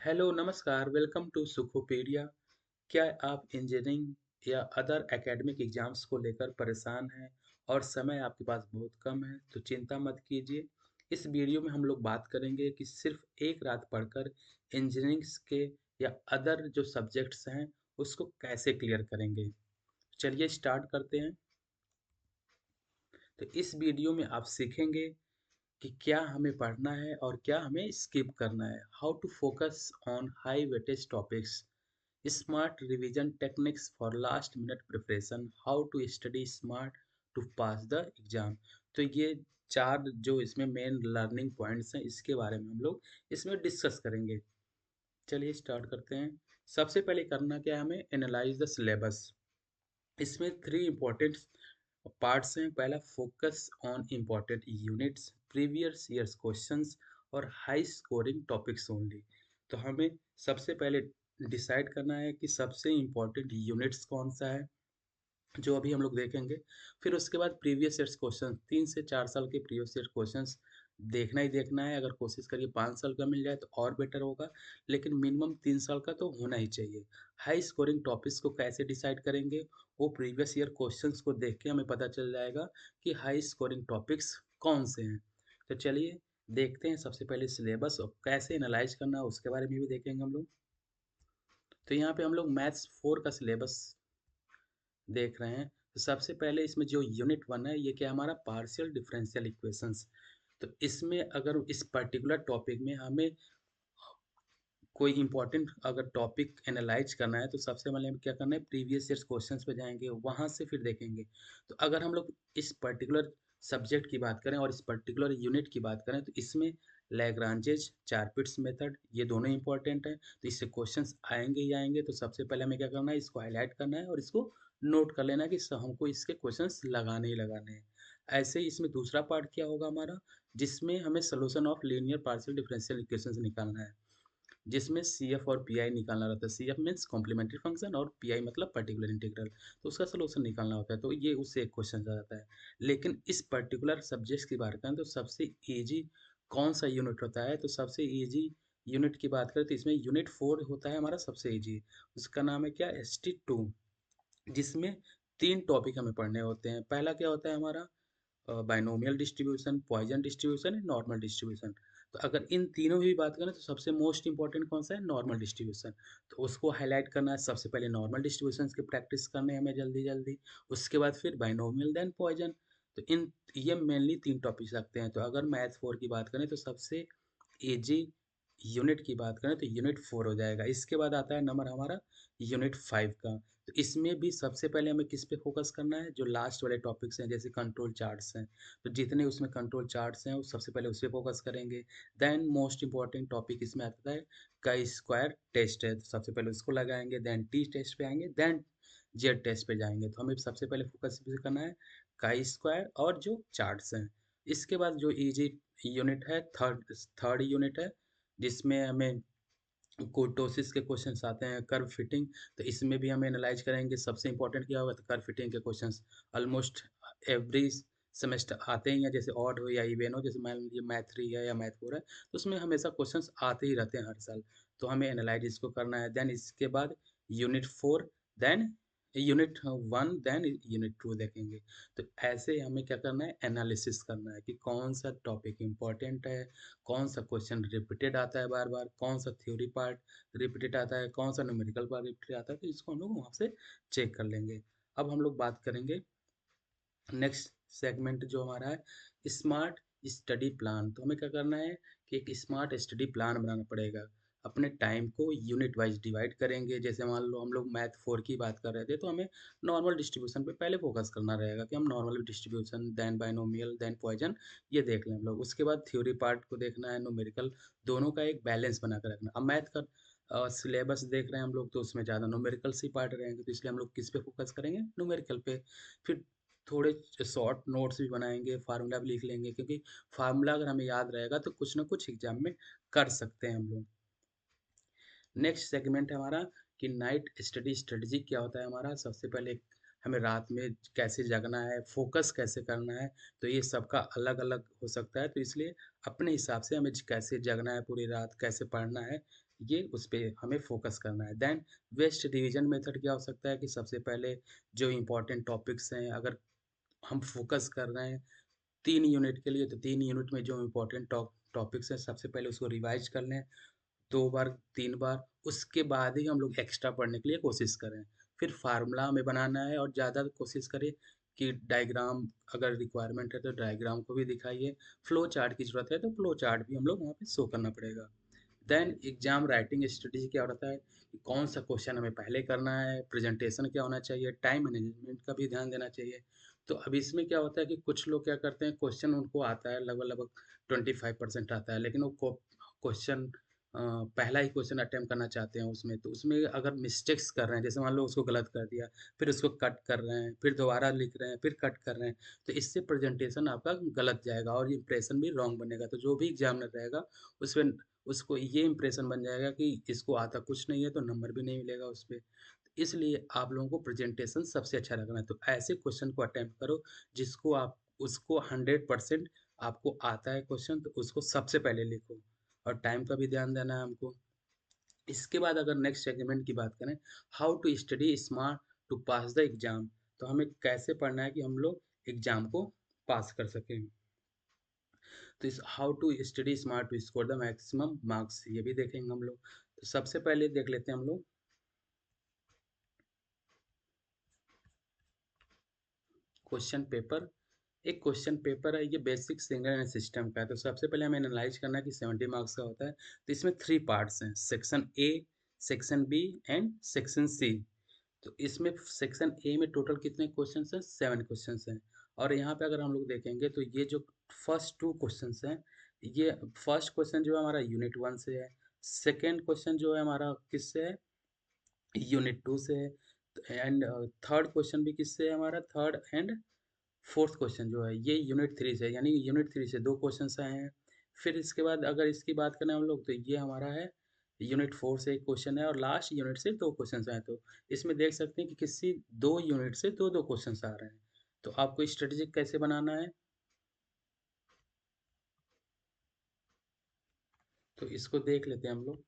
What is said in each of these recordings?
Hello नमस्कार welcome to सुखोपीडिया। क्या आप इंजीनियरिंग या अदर एकेडमिक एग्जाम्स को लेकर परेशान हैं और समय आपके पास बहुत कम है तो चिंता मत कीजिए। इस वीडियो में हम लोग बात करेंगे कि सिर्फ एक रात पढ़कर इंजीनियरिंग के या अदर जो सब्जेक्ट्स हैं उसको कैसे क्लियर करेंगे। चलिए स्टार्ट करते हैं। तो इस वीडियो में आप सीखेंगे कि क्या हमें पढ़ना है और क्या हमें स्किप करना है। How to focus on high weightage topics, smart revision techniques for last minute preparation, how to study smart to pass the exam. तो ये चार जो इसमें मेन लर्निंग पॉइंट्स हैं इसके बारे में हम लोग इसमें डिस्कस करेंगे। चलिए स्टार्ट करते हैं। सबसे पहले करना क्या है, हमें एनालाइज द सिलेबस। इसमें थ्री इम्पोर्टेंट पार्ट्स हैं। पहला focus on important units, previous years questions और हाई स्कोरिंग टॉपिक्स ओनली। तो हमें सबसे पहले डिसाइड करना है कि सबसे इम्पोर्टेंट यूनिट्स कौन सा है जो अभी हम लोग देखेंगे। फिर उसके बाद प्रीवियस ईयर्स क्वेश्चन, 3 से 4 साल के प्रीवियस ईयर क्वेश्चंस देखना ही देखना है। अगर कोशिश करिए 5 साल का मिल जाए तो और बेटर होगा, लेकिन मिनिमम 3 साल का तो होना ही चाहिए। हाई स्कोरिंग टॉपिक्स को कैसे डिसाइड करेंगे, वो प्रीवियस ईयर क्वेश्चंस को देख के हमें पता चल जाएगा कि हाई स्कोरिंग टॉपिक्स कौन से हैं। तो चलिए देखते हैं सबसे पहले सिलेबस और कैसे एनालाइज करना है उसके बारे में भी देखेंगे हम लोग। तो यहाँ पे हम लोग मैथ्स 4 का सिलेबस देख रहे हैं। तो सबसे पहले इसमें जो यूनिट 1 है ये क्या है, हमारा पार्शियल डिफरेंशियल इक्वेशंस। तो इसमें अगर इस पर्टिकुलर टॉपिक में हमें कोई इंपॉर्टेंट अगर टॉपिक एनालाइज करना है तो सबसे पहले हमें क्या करना है, प्रीवियस ईयर्स क्वेश्चंस पे जाएंगे, वहां से फिर देखेंगे। तो अगर हम लोग इस पर्टिकुलर सब्जेक्ट की बात करें और इस पर्टिकुलर यूनिट की बात करें तो इसमें लैग्रांजेज चारपिट्स मेथड ये दोनों इंपॉर्टेंट हैं। तो इससे क्वेश्चंस आएंगे ही आएंगे। तो सबसे पहले हमें क्या करना है, इसको हाईलाइट करना है और इसको नोट कर लेना है कि हमको इसके क्वेश्चंस लगाने ही लगाने हैं। ऐसे ही इसमें दूसरा पार्ट क्या होगा हमारा, जिसमें हमें solution of linear partial differential equations निकालना है, जिसमें सी एफ और पी आई निकालना रहता है। C F means complementary function और पी आई मतलब पर्टिकुलर इंटीग्रल। तो उसका सोल्यूशन निकालना होता है। तो ये उससे एक क्वेश्चन आ जाता है। लेकिन इस पर्टिकुलर सब्जेक्ट की बात करें तो सबसे ईजी कौन सा यूनिट होता है, तो सबसे ईजी यूनिट की बात करें तो इसमें यूनिट 4 होता है हमारा सबसे ईजी। उसका नाम है क्या, ST2, जिसमें 3 टॉपिक हमें पढ़ने होते हैं। पहला क्या होता है हमारा, binomial distribution, Poisson distribution, normal distribution. तो अगर इन तीनों की भी बात करें तो सबसे मोस्ट इंपॉर्टेंट कौन सा है, नॉर्मल डिस्ट्रीब्यूशन। तो उसको हाईलाइट करना है। सबसे पहले नॉर्मल डिस्ट्रीब्यूशन की प्रैक्टिस करने हैं हमें जल्दी जल्दी। उसके बाद फिर बाइनोमियल देन पॉइजन। तो इन ये मेनली 3 टॉपिक्स रखते हैं। तो अगर मैथ 4 की बात करें तो सबसे इजी यूनिट की बात करें तो यूनिट 4 हो जाएगा। इसके बाद आता है नंबर हमारा यूनिट 5 का। तो इसमें भी सबसे पहले हमें किस पे फोकस करना है, जो लास्ट वाले टॉपिक्स हैं जैसे कंट्रोल चार्ट्स हैं। तो जितने उसमें कंट्रोल चार्ट्स हैं वो सबसे पहले उस पर फोकस करेंगे। देन मोस्ट इंपॉर्टेंट टॉपिक इसमें आता है का स्क्वायर टेस्ट है, तो सबसे पहले उसको लगाएंगे। देन टी टेस्ट पे आएंगे, देन जेड टेस्ट पे जाएंगे। तो हमें सबसे पहले फोकस करना है का स्क्वायर और जो चार्ट्स हैं। इसके बाद जो इजी यूनिट है, थर्ड थर्ड यूनिट है, जिसमें हमें कोटोसिस के क्वेश्चंस आते हैं, कर्व फिटिंग। तो इसमें भी हम एनालाइज करेंगे सबसे इंपॉर्टेंट क्या होगा, तो कर्व फिटिंग के क्वेश्चंस ऑलमोस्ट एवरी सेमेस्टर आते ही हैं, जैसे ऑड हो या इवन हो। जैसे मान लीजिए मैथ 3 है या मैथ 4 है तो उसमें हमेशा क्वेश्चंस आते ही रहते हैं हर साल। तो हमें एनालाइज इसको करना है। देन इसके बाद unit 4, then unit 1, then unit 2 देखेंगे। तो ऐसे हमें क्या करना है, एनालिसिस करना है कि कौन सा टॉपिक इंपॉर्टेंट है, कौन सा क्वेश्चन रिपीटेड आता है बार बार, कौन सा थ्योरी पार्ट रिपीटेड आता है, कौन सा न्यूमेरिकल पार्ट रिपीटेड आता है। तो इसको हम लोग वहाँ से चेक कर लेंगे। अब हम लोग बात करेंगे नेक्स्ट सेगमेंट जो हमारा है, स्मार्ट स्टडी प्लान। तो हमें क्या करना है कि एक स्मार्ट स्टडी प्लान बनाना पड़ेगा। अपने टाइम को यूनिट वाइज डिवाइड करेंगे। जैसे मान लो हम लोग मैथ 4 की बात कर रहे थे तो हमें नॉर्मल डिस्ट्रीब्यूशन पे पहले फोकस करना रहेगा कि हम normal distribution, then binomial, then Poisson, ये देख लें हम लोग। उसके बाद थ्योरी पार्ट को देखना है, न्यूमेरिकल, दोनों का एक बैलेंस बना कर रखना। अब मैथ का सिलेबस देख रहे हैं हम लोग तो उसमें ज़्यादा न्यूमेरिकल से पार्ट रहेंगे, तो इसलिए हम लोग किस पे फोकस करेंगे, न्यूमेरिकल पे। फिर थोड़े शॉर्ट नोट्स भी बनाएंगे, फार्मूला भी लिख लेंगे, क्योंकि फार्मूला अगर हमें याद रहेगा तो कुछ ना कुछ एग्जाम में कर सकते हैं हम लोग। नेक्स्ट सेगमेंट है हमारा कि नाइट स्टडी स्ट्रेटजी क्या होता है हमारा। सबसे पहले हमें रात में कैसे जगना है, फ़ोकस कैसे करना है, तो ये सबका अलग-अलग हो सकता है। तो इसलिए अपने हिसाब से हमें कैसे जगना है पूरी रात, कैसे पढ़ना है, ये उस पे हमें फ़ोकस करना है। देन बेस्ट रिवीजन मेथड क्या हो सकता है कि सबसे पहले जो इम्पोर्टेंट टॉपिक्स हैं, अगर हम फ़ोकस कर रहे हैं 3 यूनिट के लिए, तो 3 यूनिट में जो इम्पोर्टेंट टॉपिक्स हैं, सबसे पहले उसको रिवाइज़ कर लें। 2 बार, 3 बार, उसके बाद ही हम लोग एक्स्ट्रा पढ़ने के लिए कोशिश करें। फिर फ़ॉर्मूला हमें बनाना है और ज़्यादा कोशिश करें कि डायग्राम अगर रिक्वायरमेंट है तो डायग्राम को भी दिखाइए। फ्लो चार्ट की ज़रूरत है तो फ्लो चार्ट भी हम लोग वहाँ पे शो करना पड़ेगा। देन एग्ज़ाम राइटिंग स्ट्रेटेजी क्या रहता है कि कौन सा क्वेश्चन हमें पहले करना है, प्रेजेंटेशन क्या होना चाहिए, टाइम मैनेजमेंट का भी ध्यान देना चाहिए। तो अब इसमें क्या होता है कि कुछ लोग क्या करते हैं, क्वेश्चन उनको आता है लगभग-लगभग 25% आता है, लेकिन वो क्वेश्चन पहला ही क्वेश्चन अटेम्प्ट करना चाहते हैं उसमें, तो उसमें अगर मिस्टेक्स कर रहे हैं, जैसे मान लो उसको गलत कर दिया, फिर उसको कट कर रहे हैं, फिर दोबारा लिख रहे हैं, फिर कट कर रहे हैं, तो इससे प्रेजेंटेशन आपका गलत जाएगा और इंप्रेशन भी रॉन्ग बनेगा। तो जो भी एग्जामिनर रहेगा उसमें उसको ये इंप्रेशन बन जाएगा कि इसको आता कुछ नहीं है, तो नंबर भी नहीं मिलेगा उस पे। इसलिए आप लोगों को प्रेजेंटेशन सबसे अच्छा रखना है। तो ऐसे क्वेश्चन को अटेम्प्ट करो जिसको आप उसको 100% आपको आता है क्वेश्चन, तो उसको सबसे पहले लिखो और टाइम का भी ध्यान देना है हमको। इसके बाद अगर नेक्स्ट सेगमेंट की बात करें, how to study smart to pass the exam, तो हमें कैसे पढ़ना है कि हम लोग एग्ज़ाम को पास कर सकें। तो इस how to study smart to score the maximum marks, ये भी देखेंगे हम लोग। तो सबसे पहले देख लेते हैं हम लोग क्वेश्चन पेपर। एक क्वेश्चन पेपर है, ये बेसिक सिंगल सिस्टम का है। तो सबसे पहले हमें एनालाइज करना है कि 70 मार्क्स का होता है। तो इसमें 3 पार्ट्स हैं, section A, section B and section C. तो इसमें सेक्शन ए में टोटल कितने क्वेश्चंस हैं? 7 क्वेश्चंस हैं। और यहाँ पे अगर हम लोग देखेंगे तो ये जो फर्स्ट 2 क्वेश्चंस हैं, ये फर्स्ट क्वेश्चन जो है हमारा यूनिट 1 से है, सेकंड क्वेश्चन जो है हमारा किससे है? यूनिट 2 से है, एंड थर्ड क्वेश्चन भी किससे है हमारा? थर्ड एंड फोर्थ क्वेश्चन जो है ये यूनिट 3 से है, यानी यूनिट 3 से 2 क्वेश्चंस आए हैं। फिर इसके बाद अगर इसकी बात करें हम लोग, तो ये हमारा है यूनिट 4 से एक क्वेश्चन है और लास्ट यूनिट से 2 क्वेश्चंस आए। तो इसमें देख सकते हैं कि किसी 2 यूनिट से 2-2 क्वेश्चंस आ रहे हैं। तो आपको स्ट्रेटेजी कैसे बनाना है? तो इसको देख लेते हैं हम लोग।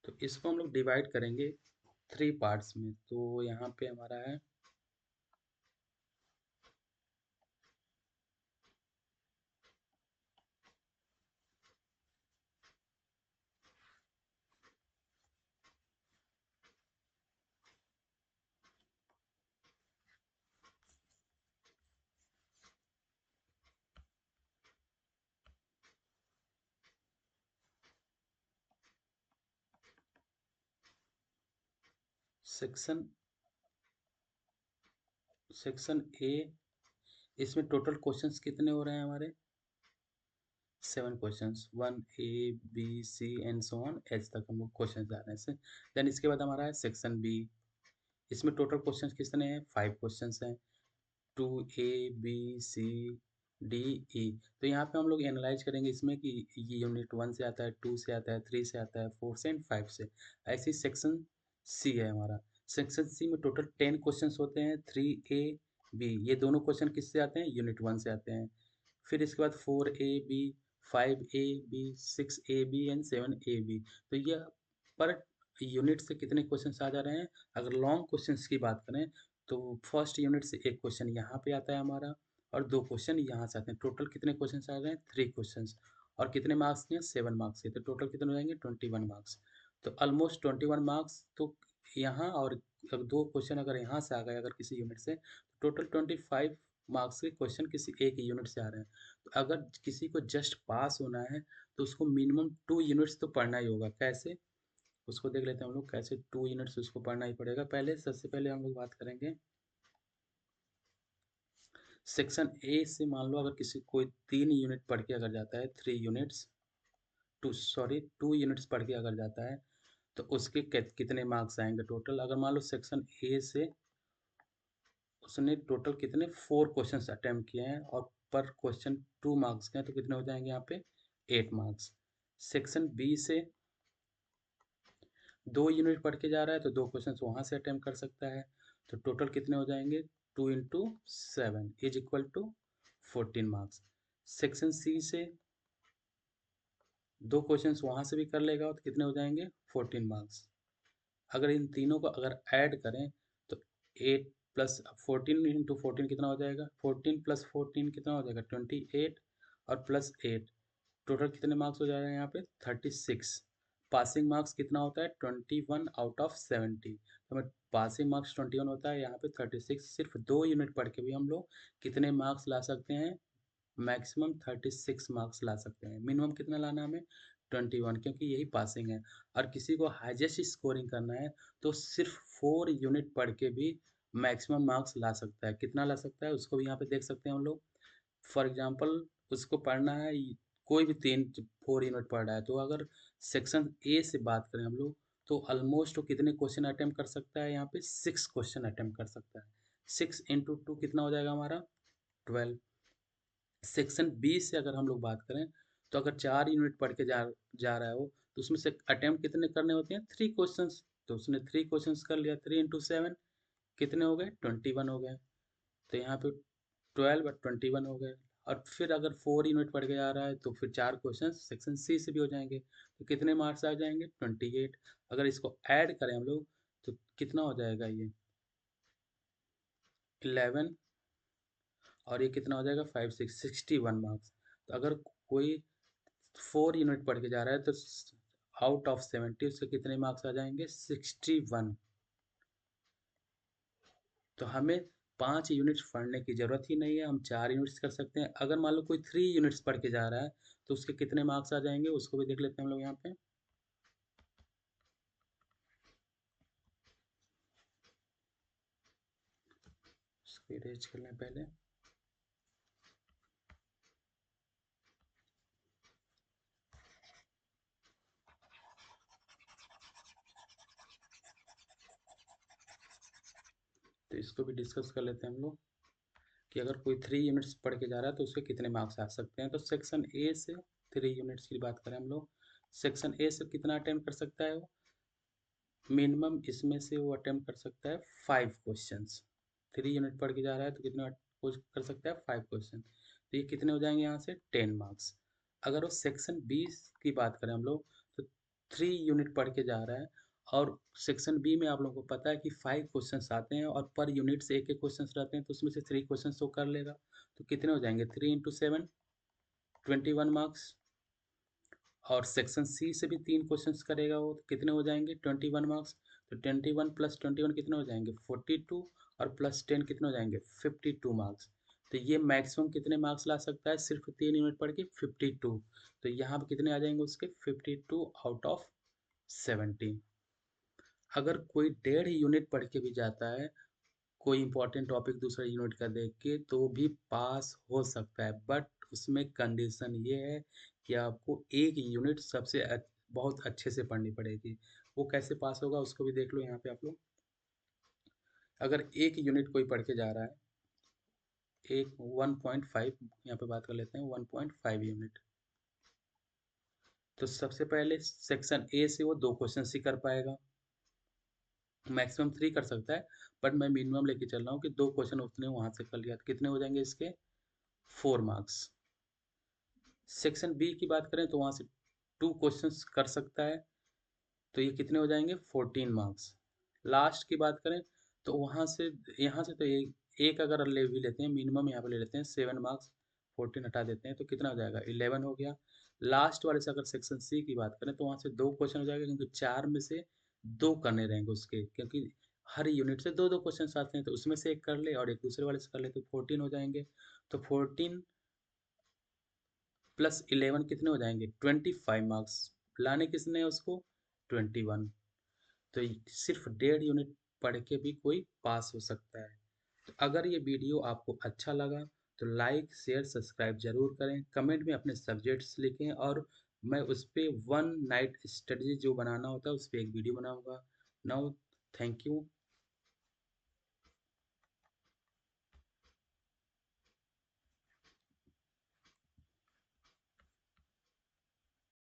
तो इसको हम लोग डिवाइड करेंगे 3 पार्ट्स में। तो यहाँ पे हमारा है सेक्शन सेक्शन ए। इसमें टोटल क्वेश्चंस कितने हो रहे हैं हमारे? 7 questions, 1 A B C and so on H तक हम लोग क्वेश्चन जा रहे हैं इससे। देन इसके बाद हमारा है सेक्शन बी। इसमें टोटल क्वेश्चंस कितने हैं? 5 क्वेश्चंस हैं, 2 ए बी सी डी ई। तो यहाँ पे हम लोग एनालाइज करेंगे इसमें कि ये यूनिट 1 से आता है, 2 से आता है, 3 से आता है, 4 से एंड 5 से। ऐसे ही सेक्शन सी है हमारा। सेक्शन सी में टोटल 10 क्वेश्चंस होते हैं, 3 ए बी। ये दोनों क्वेश्चन किससे आते हैं? यूनिट 1 से आते हैं। फिर इसके बाद 4 A B, 5 A B, 6 A B and 7 A B. तो ये पर यूनिट से कितने क्वेश्चंस आ जा रहे हैं? अगर लॉन्ग क्वेश्चंस की बात करें तो फर्स्ट यूनिट से एक क्वेश्चन यहाँ पे आता है हमारा और 2 क्वेश्चन यहाँ से आते हैं। टोटल कितने क्वेश्चंस आ गए? 3 क्वेश्चंस। और कितने मार्क्स के हैं? 7 मार्क्स के। तो टोटल कितने हो जाएंगे? 21 मार्क्स। तो ऑलमोस्ट 21 मार्क्स तो यहाँ, और अगर 2 क्वेश्चन अगर यहाँ से आ गए अगर किसी यूनिट से, तो टोटल 25 मार्क्स के क्वेश्चन किसी एक यूनिट से आ रहे हैं। तो अगर किसी को जस्ट पास होना है तो उसको मिनिमम 2 यूनिट्स तो पढ़ना ही होगा। कैसे? उसको देख लेते हैं हम लोग कैसे 2 यूनिट्स उसको पढ़ना ही पड़ेगा। पहले सबसे पहले हम लोग बात करेंगे सेक्शन ए से। मान लो अगर किसी कोई 3 यूनिट पढ़ के अगर जाता है, 3 यूनिट्स, 2 यूनिट्स पढ़ के अगर जाता है तो उसके कितने मार्क्स आएंगे टोटल? अगर मान लो सेक्शन ए से उसने टोटल कितने 4 क्वेश्चंस अटेम्प्ट किए हैं और पर क्वेश्चन 2 मार्क्स के हैं, तो कितने हो जाएंगे यहाँ पे? 8 मार्क्स। सेक्शन बी से 2 यूनिट पढ़ के जा रहा है तो 2 क्वेश्चंस वहाँ से अटेम्प्ट कर सकता है। तो टोटल कितने हो जाएंगे, 2 × 7 is equal to 14 marks. Section C से दो क्वेश्चंस वहाँ से भी कर लेगा तो कितने हो जाएंगे, 14 मार्क्स। अगर इन तीनों को अगर ऐड करें तो 8 + 14 × 14 कितना हो जाएगा, 14 + 14 कितना हो जाएगा, 28 और +8 टोटल कितने मार्क्स हो जाएगा यहाँ पे, 36। पासिंग मार्क्स कितना होता है, 21/70। तो हमें पासिंग मार्क्स 21 होता है, यहाँ पे 36। सिर्फ 2 यूनिट पढ़ के भी हम लोग कितने मार्क्स ला सकते हैं, मैक्सिमम 36 मार्क्स ला सकते हैं। मिनिमम कितना लाना है हमें, 21, क्योंकि यही पासिंग है। और किसी को हाईएस्ट स्कोरिंग करना है तो सिर्फ 4 यूनिट पढ़ के भी मैक्सिमम मार्क्स ला सकता है। कितना ला सकता है उसको भी यहाँ पे देख सकते हैं हम लोग। फॉर एग्जाम्पल उसको पढ़ना है, कोई भी 4 यूनिट पढ़ रहा है, तो अगर सेक्शन ए से बात करें हम लोग, तो ऑलमोस्ट वो कितने क्वेश्चन अटेम्प्ट कर सकता है, यहाँ पे 6 क्वेश्चन अटेम्प्ट कर सकता है। 6 × 2 कितना हो जाएगा हमारा, 12। सेक्शन बी से अगर हम लोग बात करें, तो अगर 4 यूनिट पढ़ के जा जा रहा है वो, तो उसमें से अटेम्प्ट कितने करने होते हैं, 3 क्वेश्चंस। तो उसने 3 क्वेश्चंस कर लिया, 3 × 7 कितने हो गए, 21 हो गए। तो यहाँ पे 12 और 21 हो गए। और फिर अगर 4 यूनिट पढ़ के जा रहा है तो फिर 4 क्वेश्चन सेक्शन सी से भी हो जाएंगे, तो कितने मार्क्स आ जाएंगे, 28। अगर इसको ऐड करें हम लोग तो कितना हो जाएगा, ये 11 और ये कितना हो जाएगा, 5 6 61 मार्क्स। तो अगर कोई 4 यूनिट पढ़ के जा रहा है तो आउट ऑफ 70 उसके कितने मार्क्स आ जाएंगे, 61। तो हमें 5 यूनिट्स पढ़ने की ज़रूरत ही नहीं है, हम 4 यूनिट्स कर सकते हैं। अगर मान लो कोई 3 यूनिट्स पढ़ के जा रहा है तो उसके कितने मार्क्स आ जाएंगे, उसको भी देख लेते हैं हम लोग यहाँ पे। इसको इरेज कर लें पहले। तो इसको भी डिस्कस कर लेते हैं हम लोग कि अगर कोई 3 यूनिट्स पढ़ के जा रहा है तो उसके कितने मार्क्स आ सकते हैं। तो सेक्शन ए से 3 यूनिट्स की बात करें हम लोग, सेक्शन ए से कितना अटेम्प्ट कर सकता है वो, मिनिमम इसमें से वो अटेम्प्ट कर सकता है 5 क्वेश्चंस। 3 यूनिट पढ़ के जा रहा है तो कितना कुछ कर सकता है, 5 क्वेश्चन। तो ये कितने हो जाएंगे यहाँ से, 10 मार्क्स। अगर वो सेक्शन बी की बात करें हम लोग, तो 3 यूनिट पढ़ के जा रहा है और सेक्शन बी में आप लोगों को पता है कि 5 क्वेश्चंस आते हैं और पर यूनिट से एक एक क्वेश्चंस रहते हैं, तो उसमें से 3 क्वेश्चंस तो कर लेगा। तो कितने हो जाएंगे, 3 × 7 21 मार्क्स। और सेक्शन सी से भी 3 क्वेश्चंस करेगा वो, तो कितने हो जाएंगे, 21 मार्क्स। तो 21 + 21 कितने हो जाएंगे, 42। और +10 कितने हो जाएंगे, 52 मार्क्स। तो ये मैक्सिमम कितने मार्क्स ला सकता है, सिर्फ 3 यूनिट पढ़ के, 52। तो यहाँ पे कितने आ जाएंगे उसके, 52 आउट ऑफ 70। अगर कोई 1.5 यूनिट पढ़ के भी जाता है, कोई इंपॉर्टेंट टॉपिक दूसरा यूनिट का देख के, तो भी पास हो सकता है। बट उसमें कंडीशन ये है कि आपको एक यूनिट बहुत अच्छे से पढ़नी पड़ेगी। वो कैसे पास होगा उसको भी देख लो यहाँ पे आप लोग। अगर एक यूनिट कोई पढ़ के जा रहा है, एक 1.5, यहाँ पे बात कर लेते हैं 1.5 यूनिट, तो सबसे पहले सेक्शन ए से वो 2 क्वेश्चन ही कर पाएगा, मैक्सिमम 3 कर सकता है। बट मैं मिनिमम लेके चल रहा हूँ कि 2 क्वेश्चन उसने वहां से कर लिया, तो कितने हो जाएंगे इसके, 4 मार्क्स। सेक्शन बी की बात करें तो वहाँ से 2 क्वेश्चंस कर सकता है, तो ये कितने हो जाएंगे, 14 मार्क्स। लास्ट की बात करें तो वहाँ से, यहाँ से तो एक अगर ले भी लेते हैं, मिनिमम यहाँ पे ले लेते हैं 7 मार्क्स, 14 हटा देते हैं तो कितना हो जाएगा, 11 हो गया। लास्ट वाले से अगर सेक्शन सी की बात करें तो वहाँ से 2 क्वेश्चन हो जाएगा, क्योंकि 4 में से 2 करने रहेंगे उसके, क्योंकि हर यूनिट से दो दो क्वेश्चन आते हैं, तो उसमें से एक कर ले और एक दूसरे वाले से कर ले, तो 14 हो जाएंगे। तो 14 +11 कितने हो जाएंगे, 25 मार्क्स। लाने किसने है उसको, 21। तो सिर्फ 1.5 यूनिट पढ़ के भी कोई पास हो सकता है। तो अगर ये वीडियो आपको अच्छा लगा तो लाइक शेयर सब्सक्राइब जरूर करें, कमेंट में अपने सब्जेक्ट्स लिखें, और मैं उस पर 1 नाइट स्टडी जो बनाना होता है उस पर एक वीडियो बनाऊंगा। Now thank you.